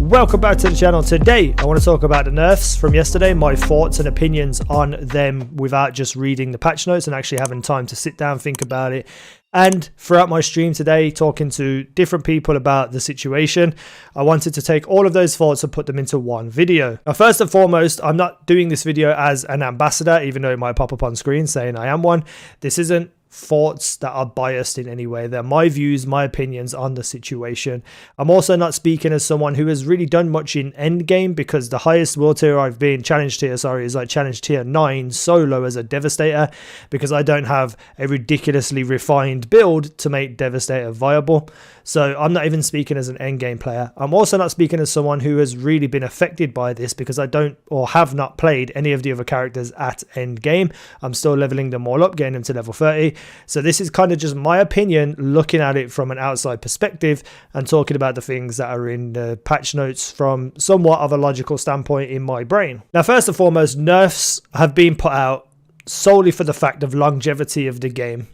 Welcome back to the channel. Today I want to talk about the nerfs from yesterday, my thoughts and opinions on them without just reading the patch notes and actually having time to sit down, think about it. And throughout my stream today, talking to different people about the situation, I wanted to take all of those thoughts and put them into one video. Now, first and foremost, I'm not doing this video as an ambassador, even though it might pop up on screen saying I am one. This isn't thoughts that are biased in any way. They're my views, my opinions on the situation. I'm also not speaking as someone who has really done much in endgame, because the highest world tier I've been, challenge tier, sorry, is like challenge tier 9 solo as a Devastator, because I don't have a ridiculously refined build to make Devastator viable. So I'm not even speaking as an endgame player. I'm also not speaking as someone who has really been affected by this, because I don't or have not played any of the other characters at endgame. I'm still leveling them all up, getting them to level 30. So this is kind of just my opinion, looking at it from an outside perspective and talking about the things that are in the patch notes from somewhat of a logical standpoint in my brain. Now, first and foremost, nerfs have been put out solely for the fact of longevity of the game.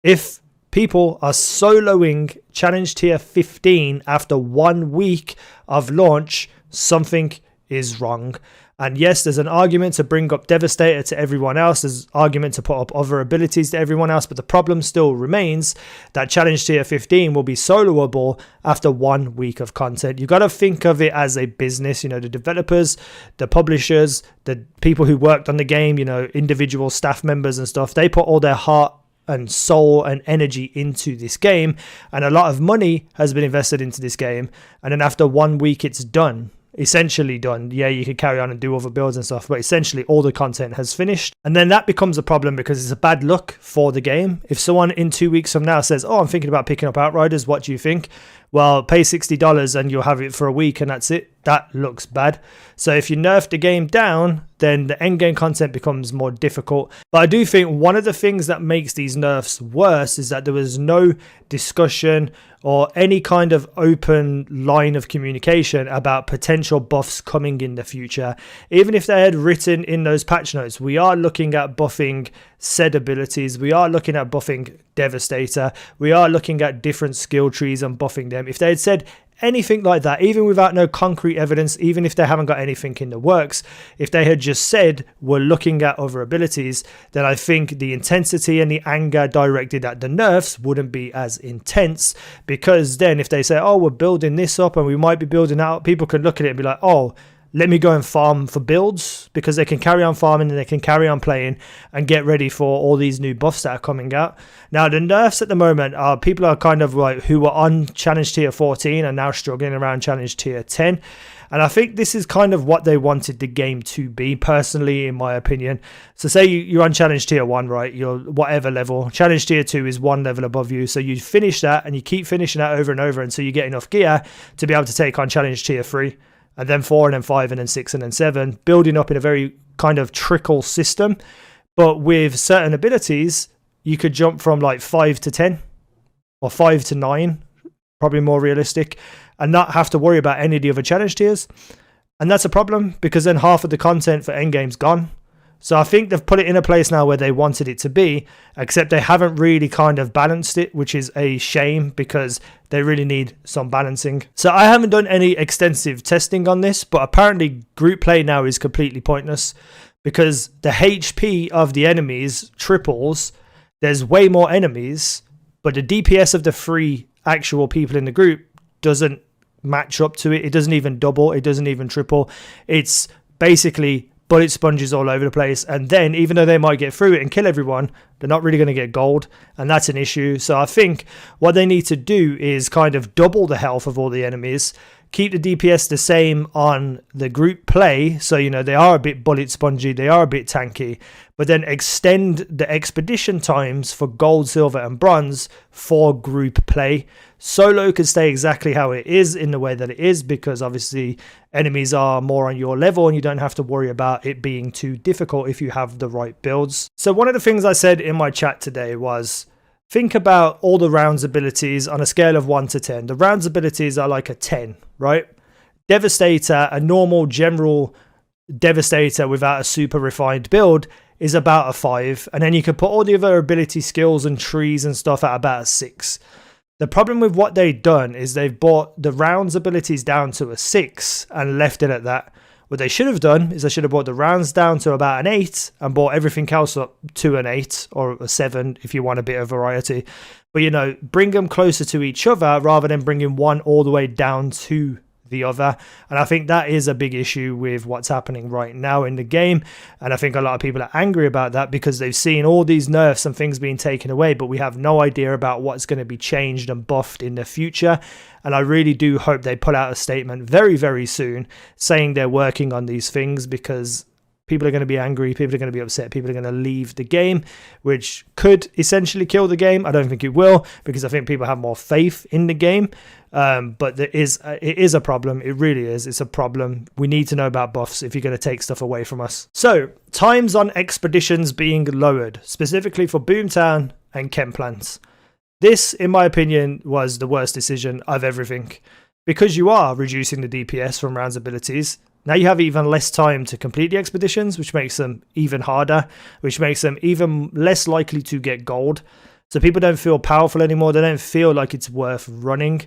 If people are soloing challenge tier 15 after 1 week of launch, something is wrong. And yes, there's an argument to bring up Devastator to everyone else. There's an argument to put up other abilities to everyone else. But the problem still remains that challenge tier 15 will be soloable after 1 week of content. You've got to think of it as a business. You know, the developers, the publishers, the people who worked on the game, you know, individual staff members and stuff, they put all their heart and soul and energy into this game. And a lot of money has been invested into this game. And then after 1 week, it's done. Essentially done. Yeah, you could carry on and do other builds and stuff, but essentially all the content has finished. And then that becomes a problem, because it's a bad look for the game. If someone in 2 weeks from now says, oh, I'm thinking about picking up Outriders, what do you think? Well, pay $60 and you'll have it for a week and that's it. That looks bad. So if you nerf the game down, then the end game content becomes more difficult. But I do think one of the things that makes these nerfs worse is that there was no discussion or any kind of open line of communication about potential buffs coming in the future. Even if they had written in those patch notes, we are looking at buffing said abilities, we are looking at buffing Devastator, we are looking at different skill trees and buffing them. If they had said anything like that, even without no concrete evidence, even if they haven't got anything in the works, if they had just said we're looking at other abilities, then I think the intensity and the anger directed at the nerfs wouldn't be as intense. Because then if they say, oh, we're building this up and we might be building out, people can look at it and be like, oh, let me go and farm for builds, because they can carry on farming and they can carry on playing and get ready for all these new buffs that are coming out. Now, the nerfs at the moment are people are kind of like who were on challenge tier 14 and now struggling around challenge tier 10. And I think this is kind of what they wanted the game to be, personally, in my opinion. So say you're on challenge tier 1, right? You're whatever level. Challenge tier 2 is 1 level above you. So you finish that and you keep finishing that over and over until you get enough gear to be able to take on challenge tier 3. And then 4, and then 5, and then 6, and then 7, building up in a very kind of trickle system. But with certain abilities, you could jump from like 5 to 10 or 5 to 9, probably more realistic, and not have to worry about any of the other challenge tiers. And that's a problem, because then half of the content for endgame's gone. So I think they've put it in a place now where they wanted it to be, except they haven't really kind of balanced it, which is a shame, because they really need some balancing. So I haven't done any extensive testing on this, but apparently group play now is completely pointless, because the HP of the enemies triples. There's way more enemies, but the DPS of the 3 actual people in the group doesn't match up to it. It doesn't even double. It doesn't even triple. It's basically bullet sponges all over the place, and then even though they might get through it and kill everyone, they're not really going to get gold, and that's an issue. So I think what they need to do is kind of double the health of all the enemies, keep the DPS the same on the group play, so you know they are a bit bullet spongy, they are a bit tanky, but then extend the expedition times for gold, silver and bronze for group play. Solo could stay exactly how it is in the way that it is, because obviously enemies are more on your level and you don't have to worry about it being too difficult if you have the right builds. So one of the things I said in my chat today was, think about all the rounds abilities on a scale of 1 to 10. The rounds abilities are like a 10, right? Devastator, a normal general Devastator without a super refined build, is about a 5. And then you can put all the other ability skills and trees and stuff at about a 6. The problem with what they've done is they've brought the rounds abilities down to a 6 and left it at that. What they should have done is they should have brought the rounds down to about an 8 and brought everything else up to an 8 or a 7 if you want a bit of variety. But, you know, bring them closer to each other rather than bringing one all the way down to the other. And I think that is a big issue with what's happening right now in the game, and I think a lot of people are angry about that because they've seen all these nerfs and things being taken away, but we have no idea about what's going to be changed and buffed in the future. And I really do hope they put out a statement very, very soon saying they're working on these things, because people are going to be angry, people are going to be upset, people are going to leave the game, which could essentially kill the game. I don't think it will, because I think people have more faith in the game. But it is a problem. It really is. It's a problem. We need to know about buffs if you're going to take stuff away from us. So, times on expeditions being lowered, specifically for Boomtown and Chemplants. This, in my opinion, was the worst decision of everything, because you are reducing the DPS from rounds abilities. Now you have even less time to complete the expeditions, which makes them even harder, which makes them even less likely to get gold. So people don't feel powerful anymore. They don't feel like it's worth running.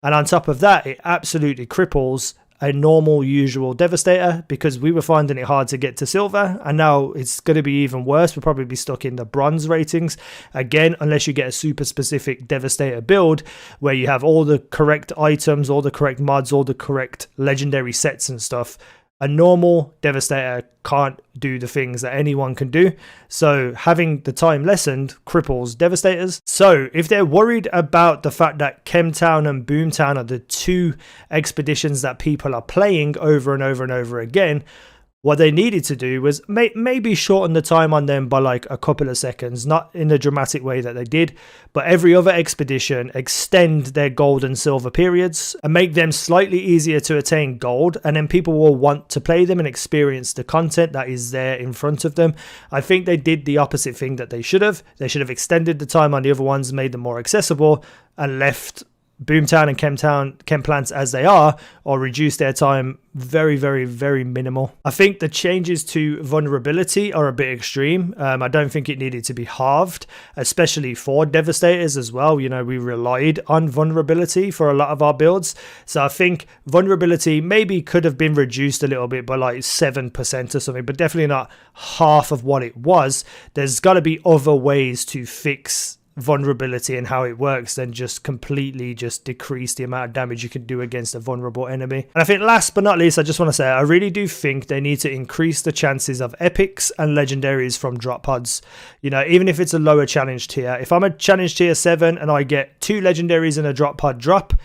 And on top of that, it absolutely cripples a normal, usual Devastator, because we were finding it hard to get to silver, and now it's going to be even worse. We'll probably be stuck in the bronze ratings again, unless you get a super specific Devastator build where you have all the correct items, all the correct mods, all the correct legendary sets and stuff. A normal Devastator can't do the things that anyone can do, so having the time lessened cripples Devastators. So if they're worried about the fact that Chemtown and Boomtown are the two expeditions that people are playing over and over and over again, what they needed to do was maybe shorten the time on them by like a couple of seconds, not in the dramatic way that they did, but every other expedition extend their gold and silver periods and make them slightly easier to attain gold, and then people will want to play them and experience the content that is there in front of them. I think they did the opposite thing that they should have. They should have extended the time on the other ones, made them more accessible, and left Boomtown and Chemplants as they are, or reduce their time very, very, very minimal. I think the changes to vulnerability are a bit extreme. I don't think it needed to be halved, especially for Devastators as well. You know, we relied on vulnerability for a lot of our builds, so I think vulnerability maybe could have been reduced a little bit by like 7% or something, but definitely not half of what it was. There's got to be other ways to fix vulnerability and how it works than just completely just decrease the amount of damage you can do against a vulnerable enemy. And I think last but not least, I just want to say I really do think they need to increase the chances of epics and legendaries from drop pods. You know, even if it's a lower challenge tier, if I'm a challenge tier 7 and I get 2 legendaries in a drop pod drop,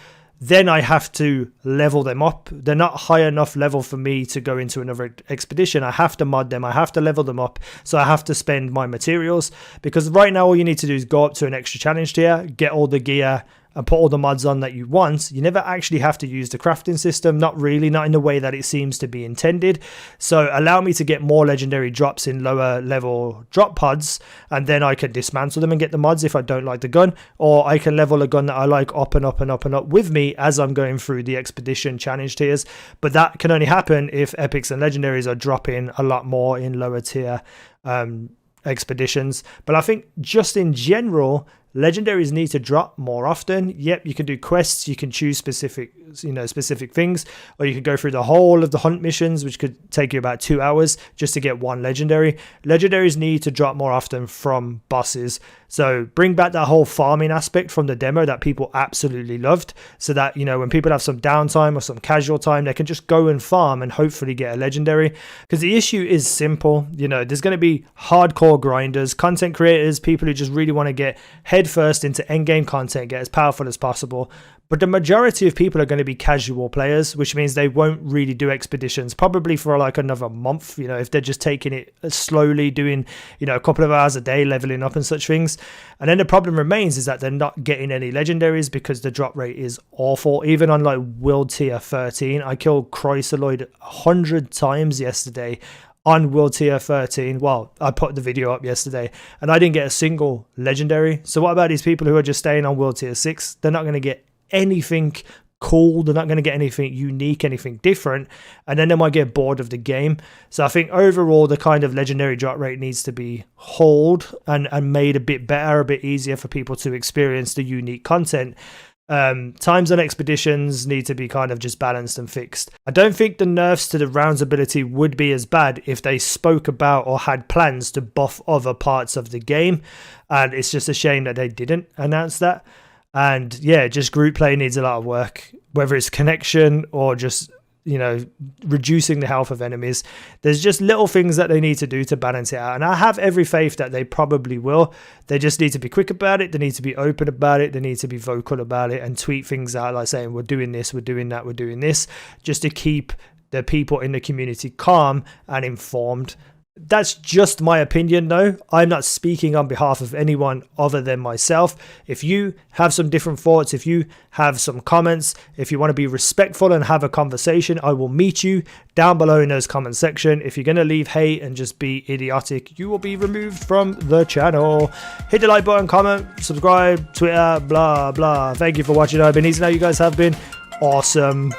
then I have to level them up. They're not high enough level for me to go into another expedition. I have to mod them. I have to level them up. So I have to spend my materials, because right now all you need to do is go up to an extra challenge tier, get all the gear, and put all the mods on that you want. You never actually have to use the crafting system, not really, not in the way that it seems to be intended. So allow me to get more legendary drops in lower level drop pods, and then I can dismantle them and get the mods if I don't like the gun, or I can level a gun that I like up and up and up and up with me as I'm going through the expedition challenge tiers. But that can only happen if epics and legendaries are dropping a lot more in lower tier expeditions. But I think just in general, legendaries need to drop more often. Yep, you can do quests, you can choose specific things, or you could go through the whole of the hunt missions, which could take you about 2 hours just to get one legendary. Legendaries need to drop more often from bosses. So bring back that whole farming aspect from the demo that people absolutely loved, so that, you know, when people have some downtime or some casual time, they can just go and farm and hopefully get a legendary. Because the issue is simple. You know, there's going to be hardcore grinders, content creators, people who just really want to get head first into endgame content, get as powerful as possible. But the majority of people are going to be casual players, which means they won't really do expeditions probably for like another month, you know, if they're just taking it slowly, doing, you know, a couple of hours a day, leveling up and such things. And then the problem remains is that they're not getting any legendaries because the drop rate is awful. Even on like world tier 13, I killed Chrysaloid 100 times yesterday on world tier 13. Well, I put the video up yesterday and I didn't get a single legendary. So what about these people who are just staying on world tier 6? They're not going to get anything cool, they're not going to get anything unique, anything different, and then they might get bored of the game. So I think overall the kind of legendary drop rate needs to be hauled and made a bit better, a bit easier for people to experience the unique content. Times on expeditions need to be kind of just balanced and fixed. I don't think the nerfs to the rounds ability would be as bad if they spoke about or had plans to buff other parts of the game, and it's just a shame that they didn't announce that. And yeah, just group play needs a lot of work, whether it's connection or just, you know, reducing the health of enemies. There's just little things that they need to do to balance it out, and I have every faith that they probably will. They just need to be quick about it, they need to be open about it, they need to be vocal about it and tweet things out, like saying we're doing this, we're doing that, we're doing this, just to keep the people in the community calm and informed. That's just my opinion though. I'm not speaking on behalf of anyone other than myself. If you have some different thoughts, if you have some comments, if you want to be respectful and have a conversation, I will meet you down below in those comment section. If you're going to leave hate and just be idiotic, you will be removed from the channel. Hit the like button, comment, subscribe, Twitter, blah blah. Thank you for watching. I've been easynow. You guys have been awesome.